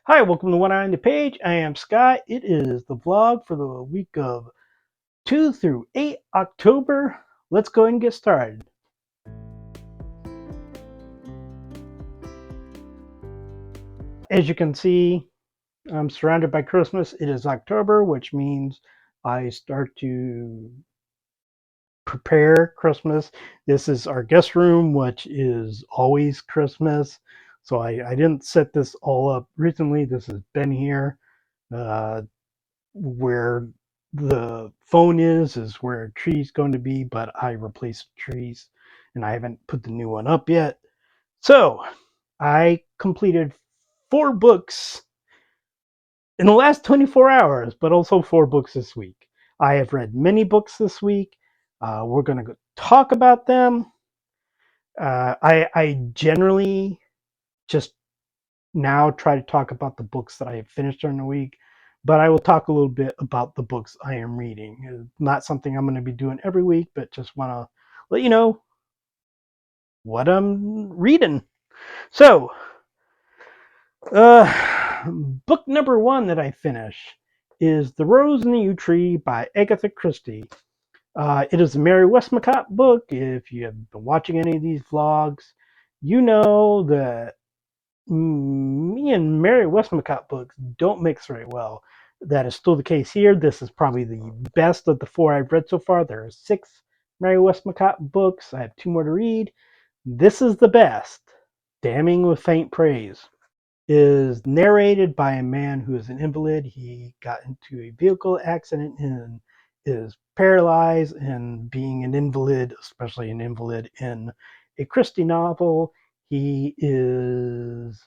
Hi, welcome to One Eye on the Page. I am Scott. It is the vlog for the week of 2 through 8 October. Let's go ahead and get started. As you can see, I'm surrounded by Christmas. It is October, which means I start to prepare Christmas. This is our guest room, which is always Christmas. So I didn't set this all up recently. This has been here. Uh, where the phone is where a tree's going to be, but I replaced the trees and I haven't put the new one up yet. So I completed 4 books in the last 24 hours, but also 4 books this week. I have read many books this week. We're going to talk about them. I generally just now try to talk about the books that I have finished during the week, but I will talk a little bit about the books I am reading. It's not something I'm going to be doing every week, but just want to let you know what I'm reading. So, book number 1 that I finished is The Rose in the Yew Tree by Agatha Christie. It is a Mary Westmacott book. If you have been watching any of these vlogs, you know that me and Mary Westmacott books don't mix very well. That is still the case here. This is probably the best of the 4 I've read so far. There are 6 Mary Westmacott books. I have 2 more to read. This is the best. Damning with Faint Praise is narrated by a man who is an invalid. He got into a vehicle accident and is paralyzed, and being an invalid, especially an invalid in a Christie novel, he is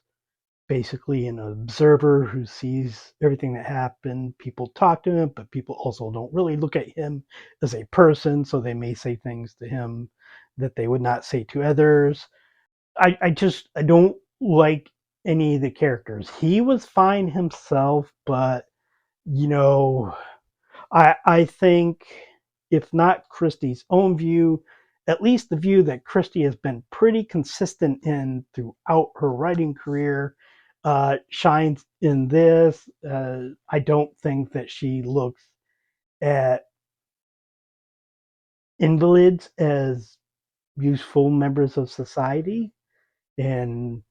basically an observer who sees everything that happened. People talk to him, but people also don't really look at him as a person, so they may say things to him that they would not say to others. I don't like any of the characters. He was fine himself, but you know, I think if not Christie's own view, at least the view that Christie has been pretty consistent in throughout her writing career, shines in this. I don't think that she looks at invalids as useful members of society, and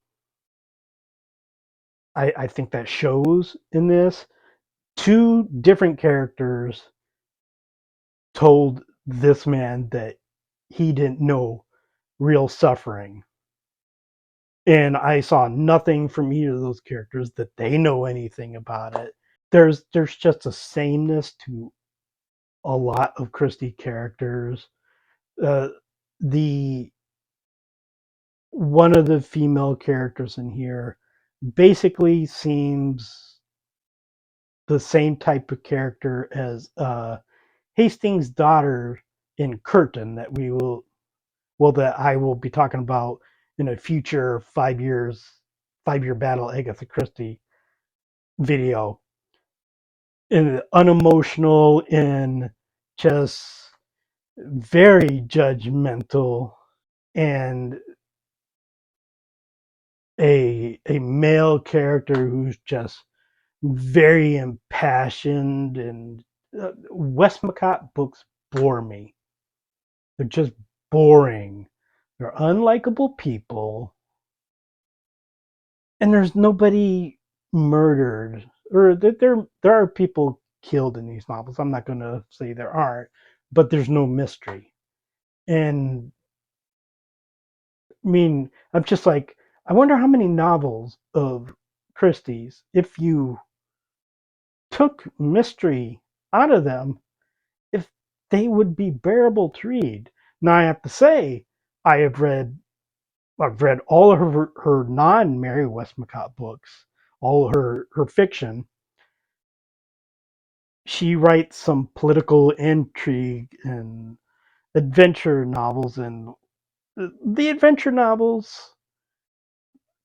I think that shows in this. 2 different characters told this man that he didn't know real suffering. And I saw nothing from either of those characters that they know anything about it. There's just a sameness to a lot of Christie characters. Uh, the One of the female characters in here basically seems the same type of character as Hastings' daughter in Curtain that I will be talking about in a future 5-year battle Agatha Christie video. And unemotional and just very judgmental, and a male character who's just very impassioned. And Westmacott books bore me. They're just boring. They're unlikable people, and there's nobody murdered, or that there are people killed in these novels. I'm not going to say there aren't, but there's no mystery. And I mean, I'm just like, I wonder how many novels of Christie's, if you took mystery out of them, if they would be bearable to read. Now I have to say, I have read I've read all of her non Mary Westmacott books, all her fiction. She writes some political intrigue and adventure novels, and the adventure novels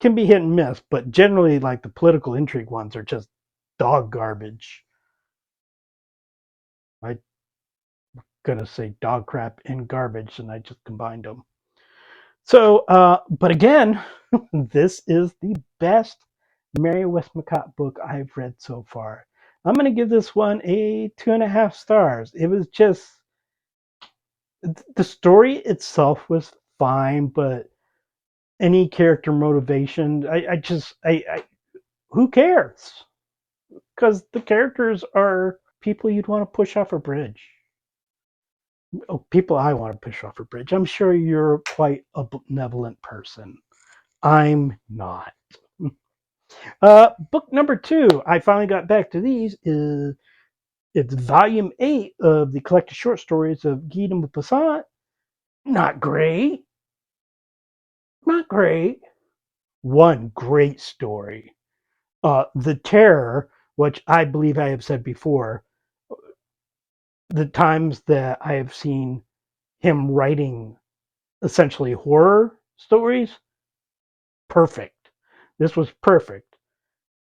can be hit and miss, but generally, like, the political intrigue ones are just dog garbage. I'm gonna say dog crap and garbage, and I just combined them. So, but again, this is the best Mary Westmacott book I've read so far. I'm going to give this one a 2.5 stars. It was just, the story itself was fine, but any character motivation, I who cares? Because the characters are people you'd want to push off a bridge. Oh, people I want to push off a bridge. I'm sure you're quite a benevolent person. I'm not. Book number 2, I finally got back to these, is it's volume 8 of the collected short stories of Guy de Maupassant. Not great. Not great. One great story. The Terror, which I believe I have said before, the times that I have seen him writing essentially horror stories, perfect. This was perfect.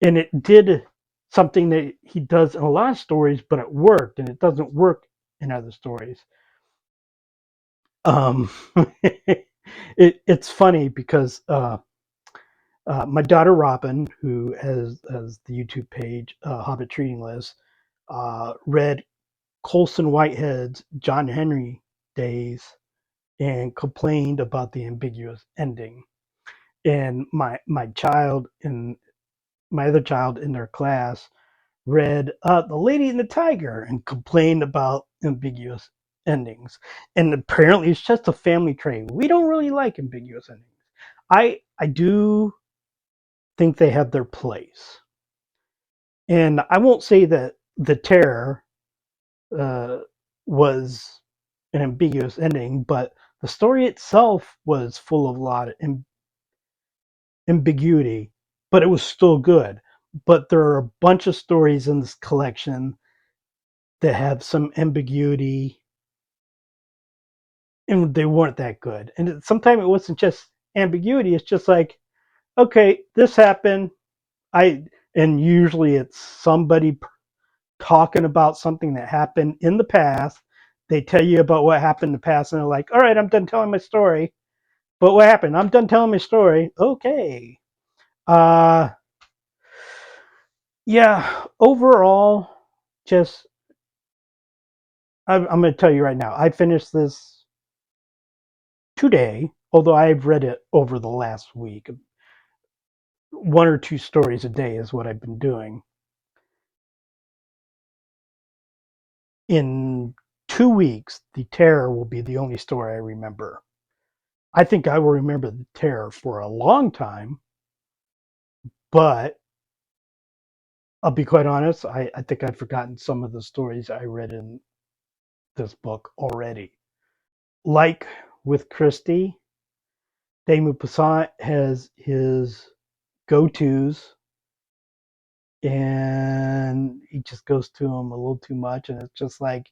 And it did something that he does in a lot of stories, but it worked, and it doesn't work in other stories. Um, it's funny because my daughter Robin, who has the YouTube page Hobbit Treating List, read Colson Whitehead's John Henry Days and complained about the ambiguous ending. And my other child in their class read The Lady and the Tiger and complained about ambiguous endings. And apparently it's just a family trait. We don't really like ambiguous endings. I do think they have their place. And I won't say that The Terror uh, was an ambiguous ending, but the story itself was full of a lot of ambiguity, but it was still good. But there are a bunch of stories in this collection that have some ambiguity, and they weren't that good. And sometimes it wasn't just ambiguity; it's just like, okay, this happened. And usually it's somebody talking about something that happened in the past. They tell you about what happened in the past, and they're like, all right, I'm done telling my story. But what happened? I'm done telling my story. Okay. Uh, yeah, overall, just, I'm going to tell you right now, I finished this today, although I've read it over the last week. 1 or 2 stories a day is what I've been doing. In 2 weeks, The Terror will be the only story I remember. I think I will remember The Terror for a long time, but I'll be quite honest, I think I've forgotten some of the stories I read in this book already. Like with Christie, De Maupassant has his go-tos, and he just goes to them a little too much, and it's just like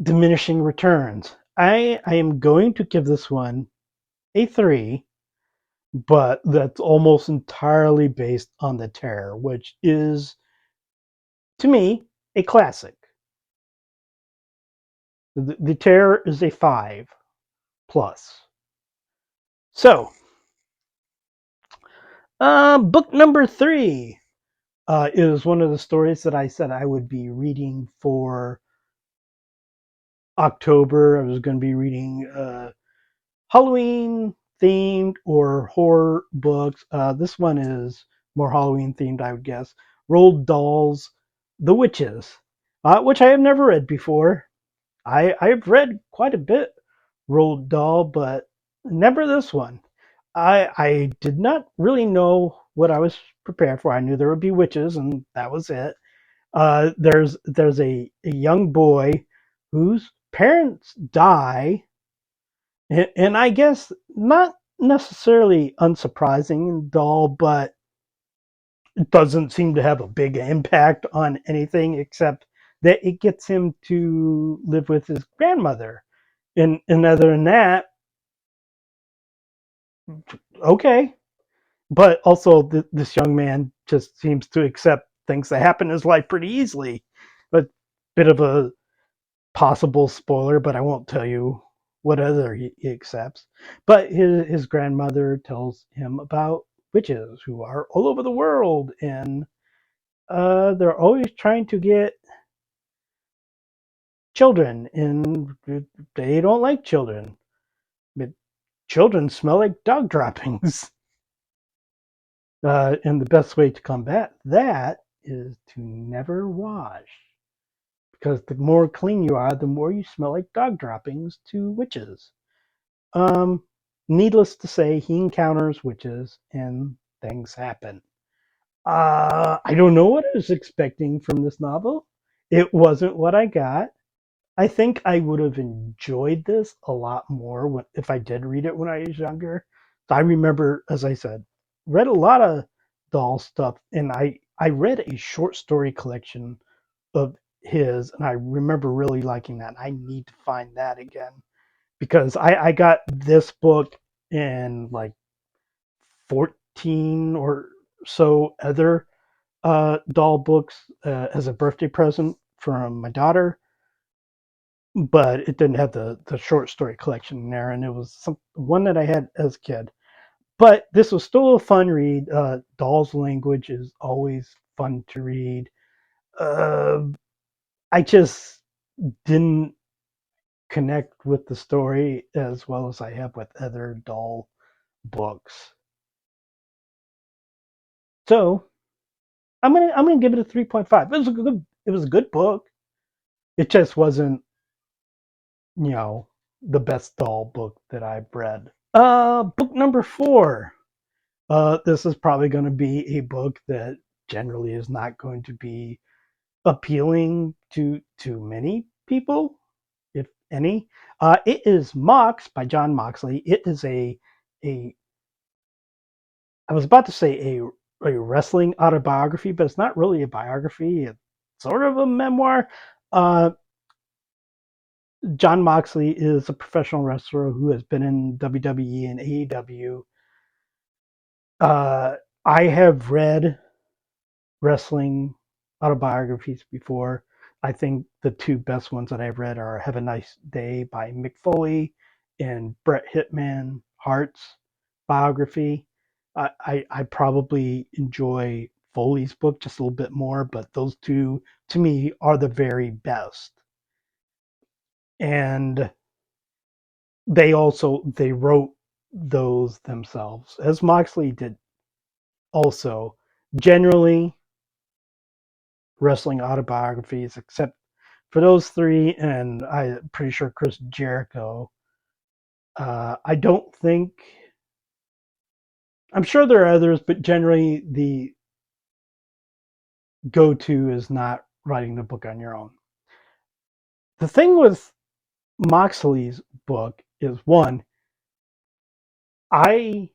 diminishing returns. I am going to give this one a 3, but that's almost entirely based on The Terror, which is, to me, a classic. The Terror is a 5 plus. So, book number 3 is one of the stories that I said I would be reading for October. I was going to be reading Halloween themed or horror books. This one is more Halloween themed, I would guess. Roald Dahl's The Witches, which I have never read before. I've read quite a bit Roald Dahl, but never this one. I did not really know what I was prepared for. I knew there would be witches, and that was it. There's a young boy whose parents die, and I guess not necessarily unsurprising in Dahl, but it doesn't seem to have a big impact on anything except that it gets him to live with his grandmother. And other than that, okay. But also, this young man just seems to accept things that happen in his life pretty easily. But bit of a possible spoiler, but I won't tell you what other he accepts. But his grandmother tells him about witches who are all over the world, and they're always trying to get children, and they don't like children. But children smell like dog droppings. And the best way to combat that is to never wash. Because the more clean you are, the more you smell like dog droppings to witches. Um, Needless to say, he encounters witches and things happen. I don't know what I was expecting from this novel. It wasn't what I got. I think I would have enjoyed this a lot more if I did read it when I was younger. I remember, as I said, read a lot of Dahl stuff, and I read a short story collection of his, and I remember really liking that. I need to find that again because I got this book and like 14 or so other Dahl books as a birthday present from my daughter, but it didn't have the short story collection in there, and it was one that I had as a kid. But this was still a fun read. Dahl's language is always fun to read. Uh, I just didn't connect with the story as well as I have with other Dahl books. So I'm gonna give it a 3.5. It was a good book. It just wasn't, you know, the best Dahl book that I've read. Book number 4. This is probably going to be a book that generally is not going to be appealing to many people, if any. It is Mox by John Moxley. It is a I was about to say a wrestling autobiography, but it's not really a biography. It's sort of a memoir. Uh, John Moxley is a professional wrestler who has been in WWE and AEW. Uh, I have read wrestling autobiographies before. I think the two best ones that I've read are Have a Nice Day by Mick Foley and Bret Hitman Hart's biography. I probably enjoy Foley's book just a little bit more, but those two to me are the very best. And they wrote those themselves, as Moxley did also. Generally, wrestling autobiographies, except for those three, and I'm pretty sure Chris Jericho. I don't think. I'm sure there are others, but generally the go-to is not writing the book on your own. The thing with Moxley's book is one, I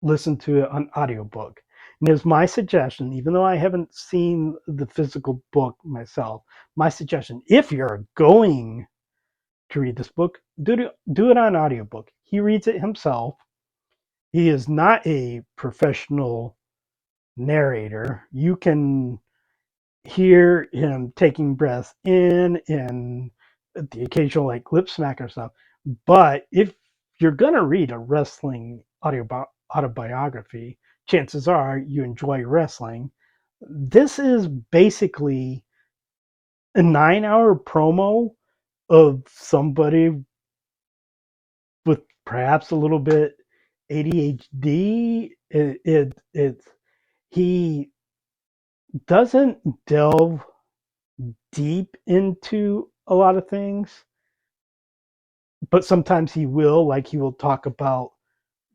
listened to it on audiobook. And it was my suggestion, even though I haven't seen the physical book myself, my suggestion, if you're going to read this book, do it on audiobook. He reads it himself. He is not a professional narrator. You can hear him taking breaths in and the occasional like lip smack or stuff. But if you're gonna read a wrestling autobiography, chances are you enjoy wrestling. This is basically a 9-hour promo of somebody with perhaps a little bit ADHD. He doesn't delve deep into a lot of things, but sometimes he will. Like he will talk about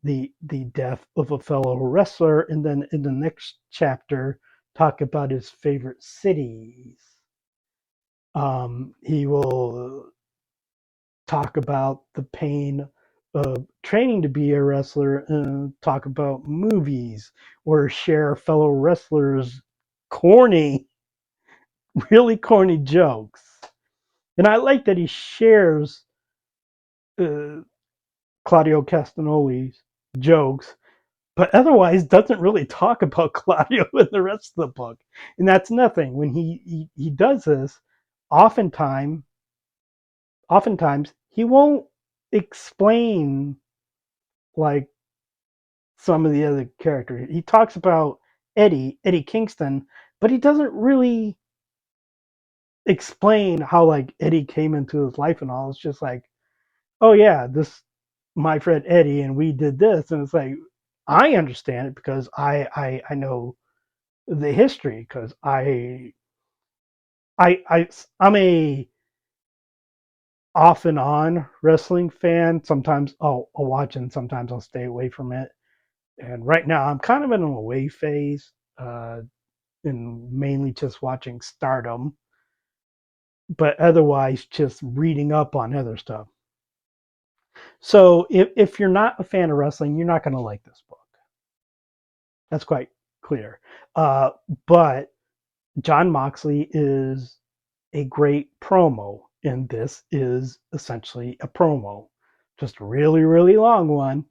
the death of a fellow wrestler, and then in the next chapter talk about his favorite cities. He will talk about the pain of training to be a wrestler and talk about movies or share fellow wrestlers corny, really corny jokes. And I like that he shares uh, Claudio Castagnoli's jokes, but otherwise doesn't really talk about Claudio in the rest of the book. And that's nothing. When he does this, oftentimes he won't explain like some of the other characters. He talks about Eddie Kingston, but he doesn't really explain how like Eddie came into his life and all. It's just like, oh yeah, this my friend Eddie and we did this, and it's like I understand it because I know the history because I'm a off and on wrestling fan. Sometimes I'll watch and sometimes I'll stay away from it. And right now I'm kind of in an away phase, and mainly just watching Stardom, but otherwise just reading up on other stuff. So if you're not a fan of wrestling, you're not going to like this book. That's quite clear. Uh, but John Moxley is a great promo, and this is essentially a promo, just a really, really long one.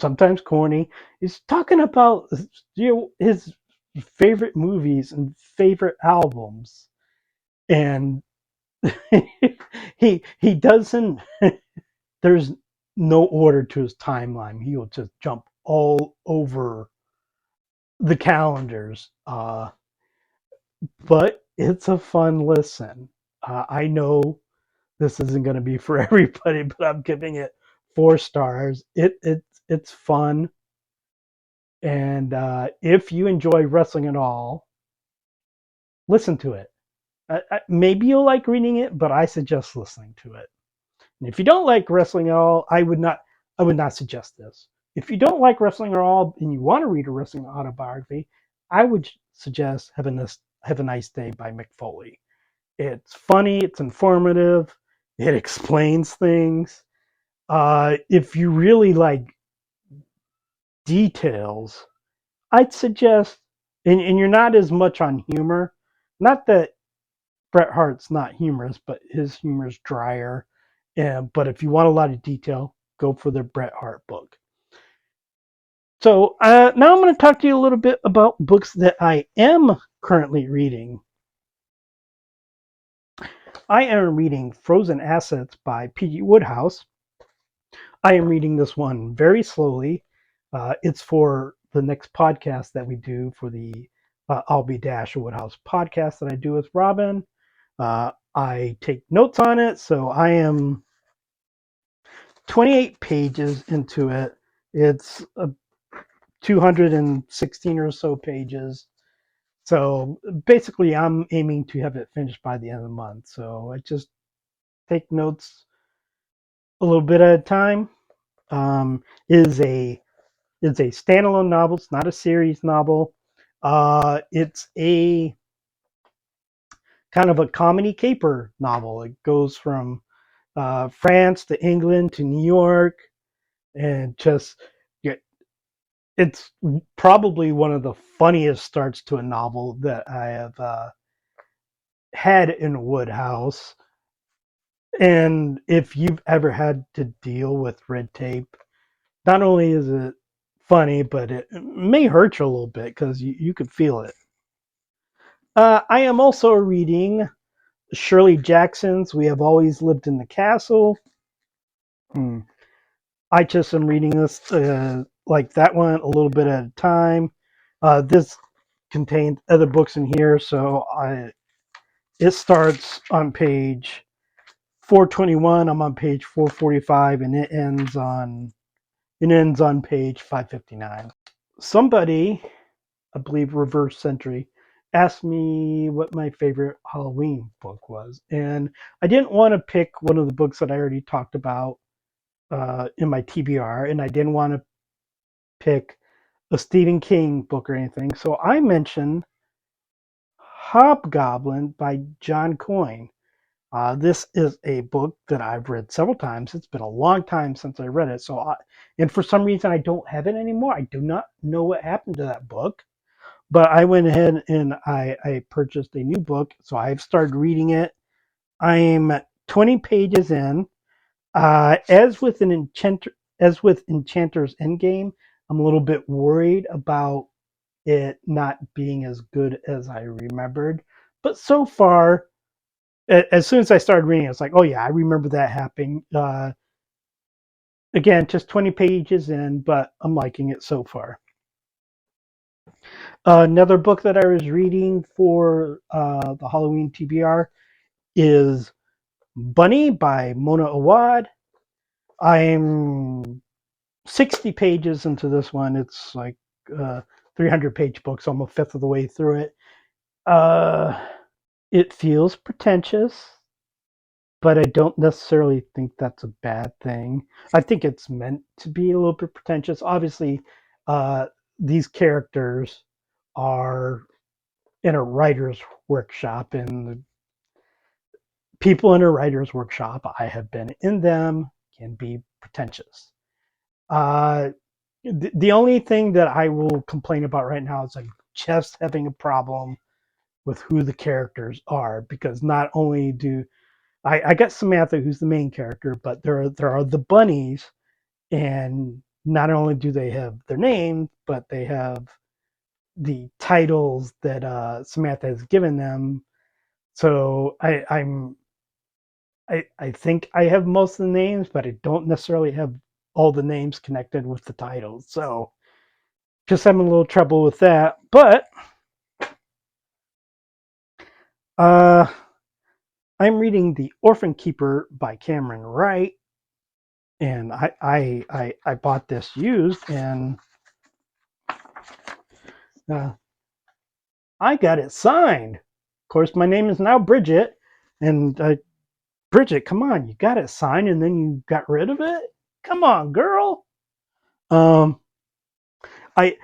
Sometimes corny. He's talking about his favorite movies and favorite albums, and he doesn't. There's no order to his timeline. He'll just jump all over the calendars. But it's a fun listen. I know this isn't going to be for everybody, but I'm giving it 4 stars. It's fun, and if you enjoy wrestling at all, listen to it. Maybe you'll like reading it, but I suggest listening to it. And if you don't like wrestling at all, I would not suggest this. If you don't like wrestling at all and you want to read a wrestling autobiography, I would suggest Have a Nice Day by Mick Foley. It's funny, it's informative, it explains things. If you really like details, I'd suggest, and you're not as much on humor. Not that Bret Hart's not humorous, but his humor's drier. But if you want a lot of detail, go for the Bret Hart book. So now I'm going to talk to you a little bit about books that I am currently reading. I am reading Frozen Assets by P.G. Woodhouse. I am reading this one very slowly. It's for the next podcast that we do for the I'll Be Dash Woodhouse podcast that I do with Robin. I take notes on it, so I am 28 pages into it. It's 216 or so pages. So basically, I'm aiming to have it finished by the end of the month. So I just take notes a little bit at a time. Is a standalone novel. It's not a series novel. It's a kind of a comedy caper novel. It goes from France to England to New York, and just yeah, it's probably one of the funniest starts to a novel that I have had in Woodhouse. And if you've ever had to deal with red tape, not only is it funny, but it may hurt you a little bit because you could feel it. I am also reading Shirley Jackson's We Have Always Lived in the Castle. Hmm. I just am reading this like that one a little bit at a time. This contains other books in here, so it starts on page 421. I'm on page 445, and it ends on page 559. Somebody, I believe Reverse Century, asked me what my favorite Halloween book was, and I didn't want to pick one of the books that I already talked about in my TBR, and I didn't want to pick a Stephen King book or anything, so I mentioned Hobgoblin by John Coyne. This is a book that I've read several times. It's been a long time since I read it, and for some reason I don't have it anymore. I do not know what happened to that book, but I went ahead and I purchased a new book, so I've started reading it. I'm 20 pages in. As with Enchanter's Endgame, I'm a little bit worried about it not being as good as I remembered. But so far, as soon as I started reading, it's like, oh yeah, I remember that happening. Again, just 20 pages in, but I'm liking it so far. Another book that I was reading for the Halloween TBR is Bunny by Mona Awad. I'm 60 pages into this one. It's like 300-page book, so I'm a fifth of the way through it. Uh, it feels pretentious, but I don't necessarily think that's a bad thing. I think it's meant to be a little bit pretentious. Obviously, uh, these characters are in a writer's workshop, and the people in a writer's workshop, I have been in them, can be pretentious. Uh, the only thing that I will complain about right now is like just having a problem with who the characters are, because not only do I got Samantha, who's the main character, but there are the bunnies, and not only do they have their name, but they have the titles that Samantha has given them. So I think I have most of the names, but I don't necessarily have all the names connected with the titles. So just having a little trouble with that. But uh, I'm reading The Orphan Keeper by Camron Wright, and I bought this used, and uh, I got it signed. Of course, my name is now Bridget, and Bridget, come on, you got it signed, and then you got rid of it. Come on, girl. Um, I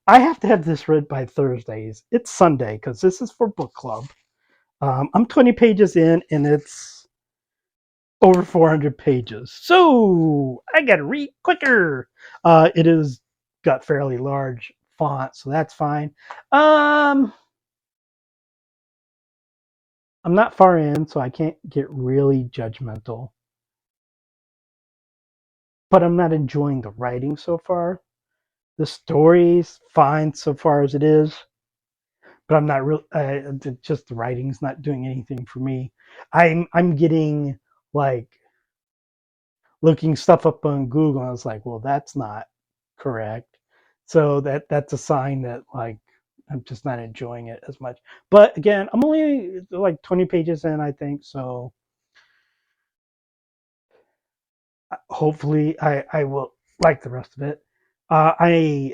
I have to have this read by Thursdays. It's Sunday because this is for book club. I'm 20 pages in, and it's over 400 pages. So I got to read quicker. It is got fairly large font, so that's fine. Um, I'm not far in, so I can't get really judgmental. But I'm not enjoying the writing so far. The story's fine so far as it is, but I'm not real. Just the writing's not doing anything for me. I'm getting like looking stuff up on Google, and I was like, well, that's not correct. So that's a sign that like I'm just not enjoying it as much. But again, I'm only like 20 pages in, I think. So hopefully I will like the rest of it. I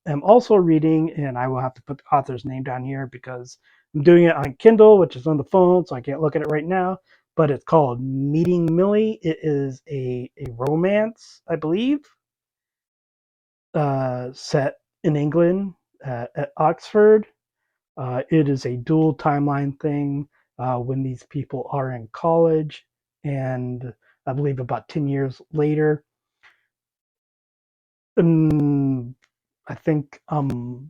am also reading, and I will have to put the author's name down here because I'm doing it on Kindle, which is on the phone, so I can't look at it right now. But it's called Meeting Millie. It is a romance, I believe, set in England at Oxford. It is a dual timeline thing when these people are in college, and I believe about 10 years later. Um, I think I'm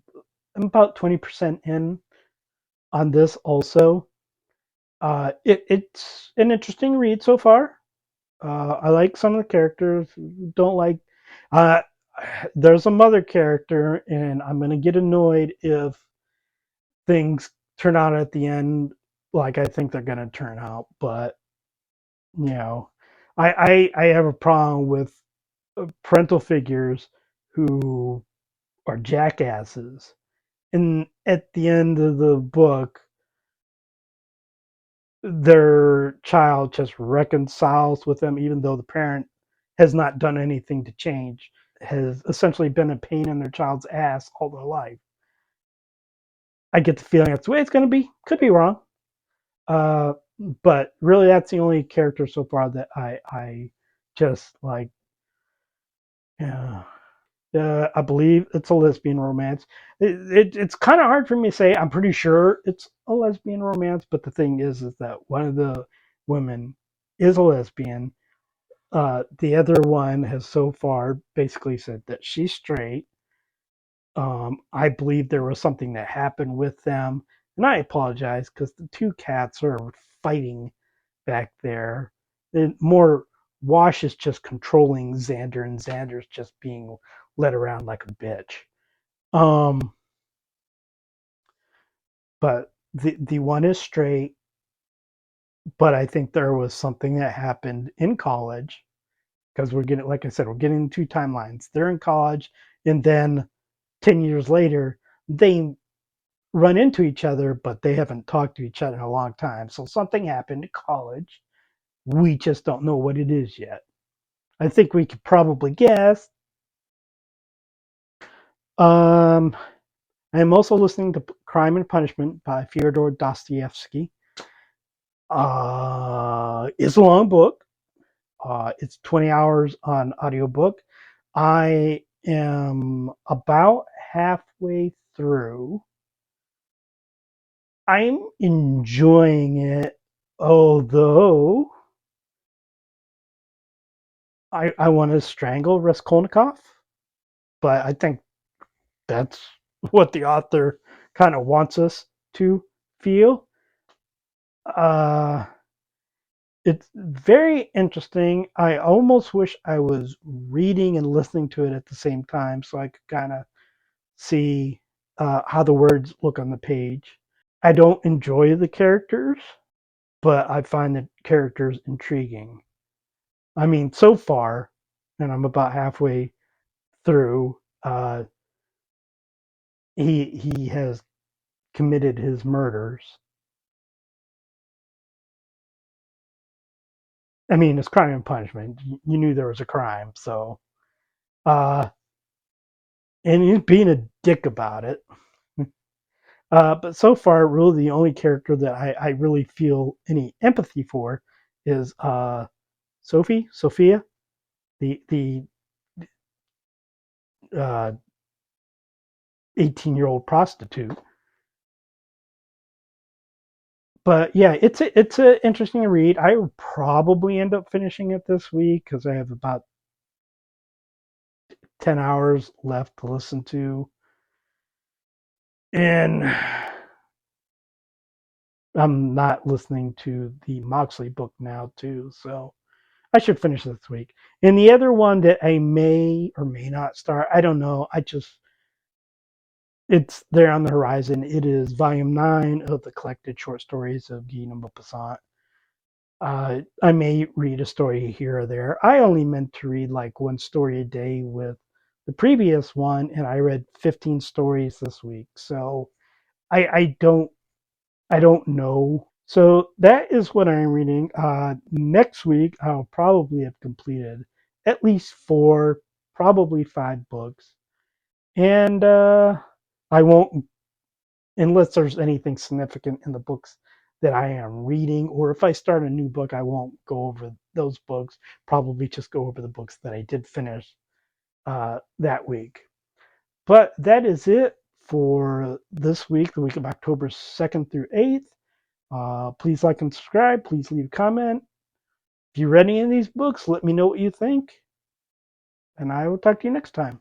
about 20% in on this also. It's an interesting read so far. I like some of the characters. Don't like. Uh, there's a mother character, and I'm gonna get annoyed if things turn out at the end like I think they're gonna turn out. But you know, I have a problem with parental figures who are jackasses. And at the end of the book, their child just reconciles with them, even though the parent has not done anything to change, has essentially been a pain in their child's ass all their life. I get the feeling that's the way it's going to be. Could be wrong. Uh, but really, that's the only character so far that I just like. Yeah. I believe it's a lesbian romance. It's kind of hard for me to say. I'm pretty sure it's a lesbian romance, but the thing is that one of the women is a lesbian. The other one has so far basically said that she's straight. I believe there was something that happened with them, and I apologize because the two cats are fighting back there. And more Wash is just controlling Xander, and Xander's just being led around like a bitch. Um, but the one is straight. but I think there was something that happened in college because we're getting, like I said, we're getting two timelines. They're in college, and then 10 years later, they run into each other, but they haven't talked to each other in a long time. So something happened in college. We just don't know what it is yet. I think we could probably guess. Um, I'm also listening to Crime and Punishment by Fyodor Dostoyevsky. It's a long book. It's 20 hours on audiobook. I am about halfway through. I'm enjoying it, although I want to strangle Raskolnikov, but I think that's what the author kind of wants us to feel. Uh, it's very interesting. I almost wish I was reading and listening to it at the same time so I could kind of see how the words look on the page. I don't enjoy the characters, but I find the characters intriguing. I mean, so far, and I'm about halfway through, he has committed his murders. I mean, it's Crime and Punishment. You knew there was a crime, so uh, and he's being a dick about it. But so far, really, the only character that I really feel any empathy for is Sophia, the 18-year-old prostitute. But yeah, it's a interesting read. I will probably end up finishing it this week because I have about 10 hours left to listen to, and I'm not listening to the Moxley book now too, so I should finish this week. And the other one that I may or may not start, I don't know. It's there on the horizon. It is volume 9 of the collected short stories of Guy Maupassant. I may read a story here or there. I only meant to read like one story a day with the previous one, and I read 15 stories this week. So I don't know. So that is what I'm reading. Next week I'll probably have completed at least 4, probably 5 books, and I won't, unless there's anything significant in the books that I am reading, or if I start a new book, I won't go over those books. Probably just go over the books that I did finish that week. But that is it for this week, the week of October 2nd through 8th. Please like and subscribe. Please leave a comment. If you read any of these books, let me know what you think. And I will talk to you next time.